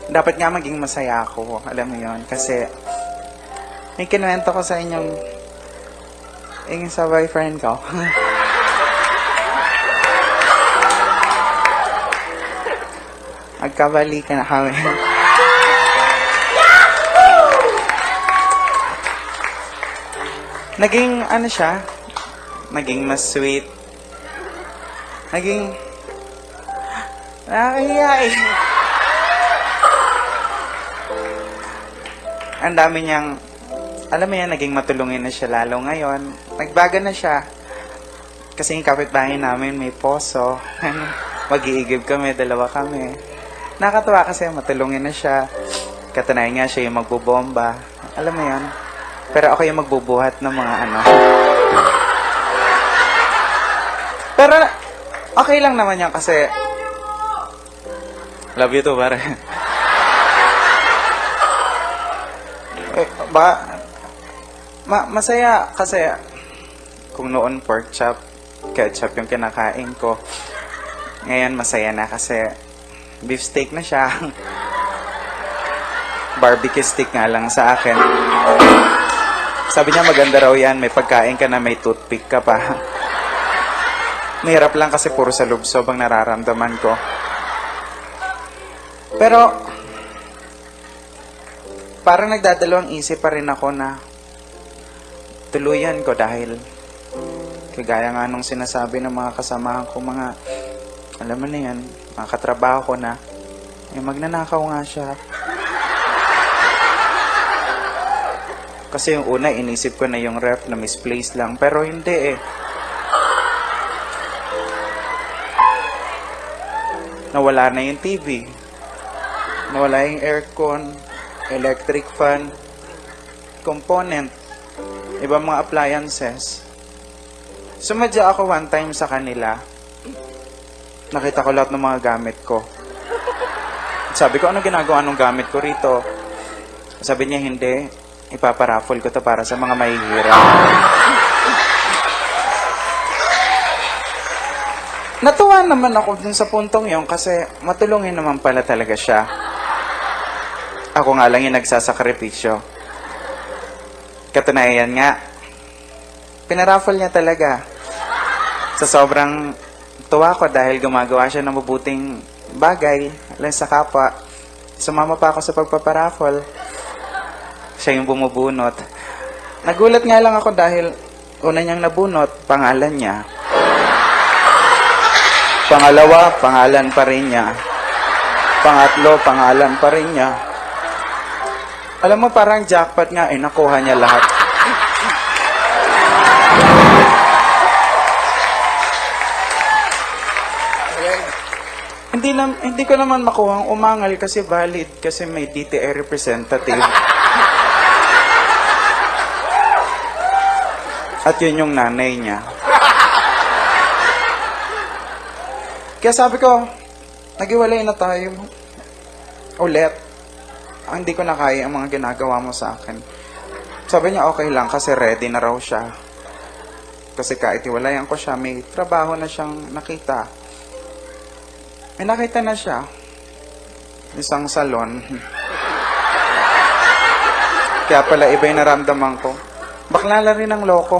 dapat nga maging masaya ako. Alam mo yon. Kasi, may kinuwento ko sa inyong, yung sa boyfriend ko. Magkabalikan na kami. Naging, ano siya, naging mas sweet. Naging, nakakahiya eh. Ang dami niyang, alam mo yan, naging matulungin na siya lalo ngayon. Nagbago na siya. Kasi yung kapitbahay namin may poso. Mag-iigib kami, dalawa kami. Nakakatuwa kasi matulungin na siya. Katanayan nga siya yung magbobomba. Alam mo yan? Pero ako yung magbubuhat ng mga ano. Pero okay lang naman yan kasi love you too, pare. Masaya kasi kung noon pork chop, ketchup yung kinakain ko. Ngayon masaya na kasi beef steak na siya. Barbecue stick nga lang sa akin. Sabi niya maganda raw yan, may pagkain ka na may toothpick ka pa. Mahirap lang kasi puro sa lubsob ang nararamdaman ko. Pero, parang nagdadalawang isip pa rin ako na tuluyan ko dahil kagaya nga nung sinasabi ng mga kasamahan ko, mga, alam mo na yan, mga katrabaho ko na, magnanakaw nga siya. Kasi yung una, inisip ko na yung ref na misplaced lang. Pero hindi eh. Nawala na yung TV. Nawala yung aircon, electric fan, component, ibang mga appliances. Sumadya ako one time sa kanila. Nakita ko lahat ng mga gamit ko. Sabi ko, ano ginagawa ng gamit ko rito? Sabi niya, hindi. Ipaparaffle ko to para sa mga mahihirap. Natuwa naman ako dun sa puntong yon kasi matulungin naman pala talaga siya. Ako nga lang yung nagsasakripisyo. Katunayan nga, pinaraffle niya talaga. Sa sobrang tuwa ko dahil gumagawa siya ng mabuting bagay lang sa kapwa. Sumama pa ako sa pagpaparaffle. Siya yung bumubunot. Nagulat nga lang ako dahil una niyang nabunot, pangalan niya. Pangalawa, pangalan pa rin niya. Pangatlo, pangalan pa rin niya. Alam mo, parang jackpot nga, nakuha niya lahat. Hindi ko naman makuha ang umangal kasi valid, kasi may DTI representative. At yun yung nanay niya. Kaya sabi ko, nag-iwalay na tayo. Ulit. Hindi ko na kaya ang mga ginagawa mo sa akin. Sabi niya, okay lang kasi ready na raw siya. Kasi kahit iwalayan ko siya, may trabaho na siyang nakita. May nakita na siya. Isang salon. Kaya pala iba yung naramdaman ko. Bakla na rin ang loko.